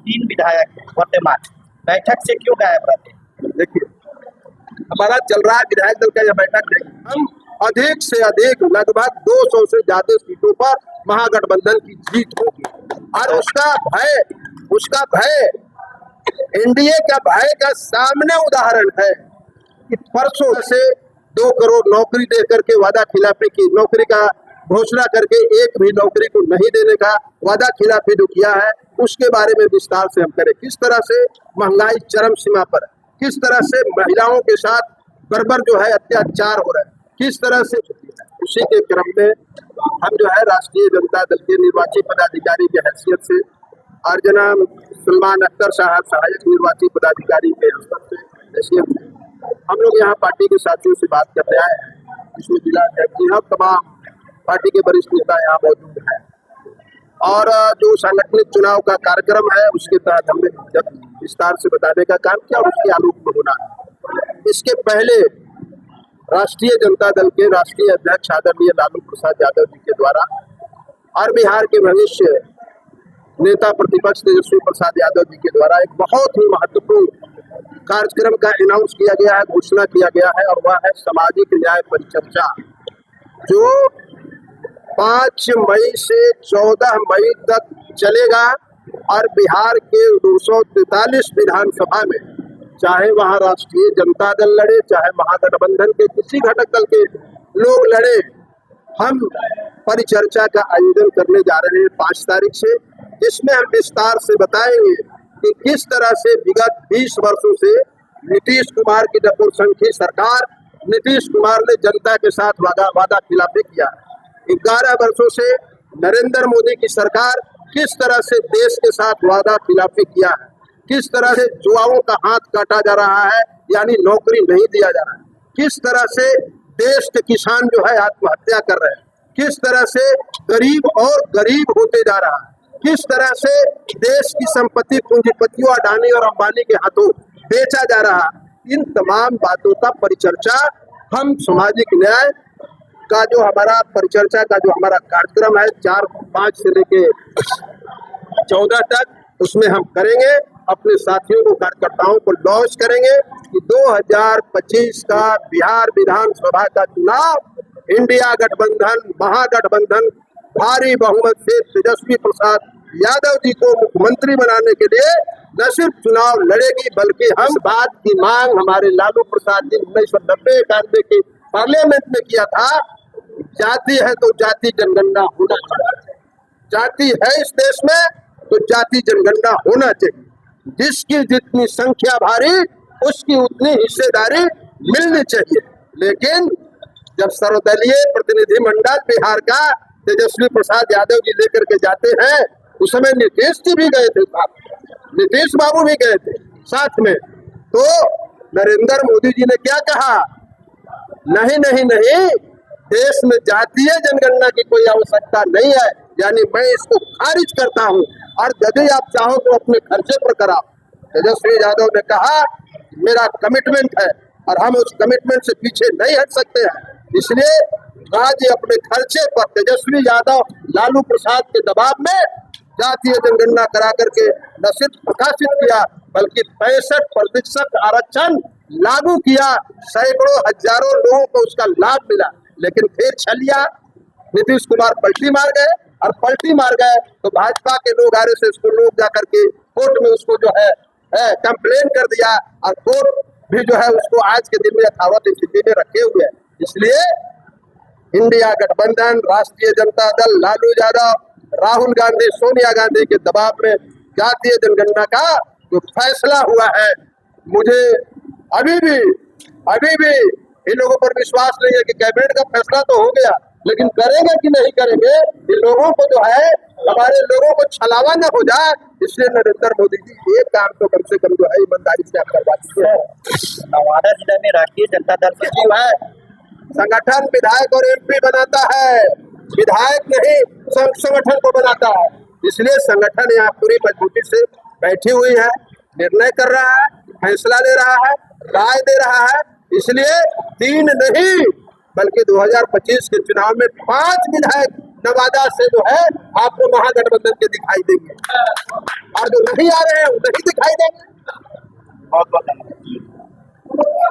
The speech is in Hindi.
3 विधायक हैं वर्तमान, बैठक से क्यों गायब रहते हैं? देखिए, हमारा चल रहा है विधायक दल का यह बैठक नहीं, हम अधिक से अधिक लगभग 200 से ज्यादा सीटों पर महागठबंधन की जीत होगी और उसका भय एनडीए का भय का सामने उदाहरण है कि परसों से 2 करोड़ नौकरी देकर के वादा खिलाफी की, नौकरी का घोषणा करके एक भी नौकरी को नहीं देने का वादा खिलाफी जो किया है, उसके बारे में विस्तार से हम करें। किस तरह से महंगाई चरम सीमा पर है, किस तरह से महिलाओं के साथ बर्बर जो है अत्याचार हो रहा है, किस तरह से, उसी के क्रम में हम जो है राष्ट्रीय जनता दल के निर्वाचित पदाधिकारी की हैसियत से और जनाब सलमान अख्तर साहब सहायक निर्वाचित पदाधिकारी के स्तर से हैसियत से हम लोग यहाँ पार्टी के साथियों से बात करते आए हैं। इसमें जिला अध्यक्ष और तमाम पार्टी के वरिष्ठ नेता यहाँ मौजूद हैं और जो सांगठनिक चुनाव का कार्यक्रम है उसके तहत हमने विस्तार से बताने का काम किया और उसके आलोक में होना है। इसके पहले राष्ट्रीय जनता दल के राष्ट्रीय अध्यक्ष आदरणीय लालू प्रसाद यादव जी के द्वारा और बिहार के भविष्य नेता प्रतिपक्ष तेजस्वी प्रसाद यादव जी के द्वारा एक बहुत ही महत्वपूर्ण कार्यक्रम का अनाउंस किया गया है, घोषणा किया गया है और वह है सामाजिक न्याय परिचर्चा, जो 5 मई से 14 मई तक चलेगा और बिहार के 243 विधानसभा में, चाहे वहां राष्ट्रीय जनता दल लड़े, चाहे महागठबंधन के किसी घटक दल के लोग लड़े, हम परिचर्चा का आयोजन करने जा रहे हैं 5 तारीख से, जिसमें हम विस्तार से बताएंगे कि किस तरह से विगत 20 वर्षों से नीतीश कुमार की नपुंसकी सरकार, नीतीश कुमार ने जनता के साथ वादा खिलाफी किया। 11 वर्षों से नरेंद्र मोदी की सरकार किस तरह से देश के साथ वादा खिलाफी किया है, किस तरह से युवाओं का हाथ काटा जा रहा है, यानी नौकरी नहीं दिया जा रहा है, किस तरह से देश के किसान जो है आत्महत्या कर रहे हैं, किस तरह से गरीब और गरीब होते जा रहा है, किस तरह से देश की संपत्ति पूंजीपतियों अडानी और अंबानी के हाथों बेचा जा रहा है। इन तमाम बातों का परिचर्चा हम सामाजिक न्याय का जो हमारा परिचर्चा का जो हमारा कार्यक्रम है 4-5 से लेके 14 तक, उसमें हम करेंगे, अपने साथियों को, कार्यकर्ताओं को लॉन्च करेंगे कि 2025 का बिहार विधानसभा का चुनाव इंडिया गठबंधन, महागठबंधन भारी बहुमत से तेजस्वी प्रसाद यादव जी को मुख्यमंत्री बनाने के लिए न सिर्फ चुनाव लड़ेगी, बल्कि हम बात की मांग हमारे लालू प्रसाद जी 1990-91 के पार्लियामेंट में किया था, जाति है तो जाति जनगणना होना चाहिए, जाति है इस देश में तो जाति जनगणना होना चाहिए, जिसकी जितनी संख्या भारी उसकी उतनी हिस्सेदारी मिलनी चाहिए। लेकिन जब सर्वदलीय प्रतिनिधिमंडल बिहार का तेजस्वी प्रसाद यादव जी लेकर के जाते हैं, उस समय नीतीश जी भी गए थे, नीतीश बाबू भी गए थे साथ में, तो नरेंद्र मोदी जी ने क्या कहा, नहीं नहीं नहीं, देश में जातीय जनगणना की कोई आवश्यकता नहीं है, यानी मैं इसको खारिज करता हूं और यदि आप चाहो तो अपने खर्चे पर कराओ। तेजस्वी यादव ने कहा मेरा कमिटमेंट है और हम उस कमिटमेंट से पीछे नहीं हट सकते हैं, इसलिए राज्य अपने खर्चे पर तेजस्वी यादव लालू प्रसाद के दबाव में जातीय जनगणना करा करके न सिर्फ प्रकाशित किया बल्कि 65% आरक्षण लागू किया, सैकड़ों हजारों लोगों को उसका लाभ मिला। लेकिन फिर छलिया नीतीश कुमार पलटी मार गए और पलटी मार गए तो भाजपा के लोग आरएसएस को लोग जाकर के कोर्ट में उसको जो है कंप्लेन कर दिया और कोर्ट भी जो है उसको आज के दिन में यथावत स्थिति में रखे हुए है। इसलिए इंडिया गठबंधन, राष्ट्रीय जनता दल, लालू यादव, राहुल गांधी, सोनिया गांधी के दबाव में जातीय जनगणना का जो फैसला हुआ है, मुझे अभी भी इन लोगों पर विश्वास नहीं है कि कैबिनेट का फैसला तो हो गया, लेकिन करेंगे कि नहीं करेंगे, इन लोगों को जो है हमारे लोगों को छलावा न हो जाए, इसलिए नरेंद्र मोदी जी एक काम तो कम से कम जो है ईमानदारी से आप करवा दीजिए। नवादा जिला में राष्ट्रीय जनता दल के सचिव है, संगठन विधायक और एमपी बनाता है, विधायक नहीं संगठन को बनाता है, इसलिए संगठन यहाँ पूरी मजबूती से बैठी हुई है, निर्णय कर रहा है, फैसला ले रहा है, राय दे रहा है। इसलिए 3 नहीं बल्कि 2025 के चुनाव में 5 विधायक नवादा से जो है आपको महागठबंधन के दिखाई देंगे, और जो नहीं आ रहे हैं वो नहीं दिखाई देंगे। बहुत बहुत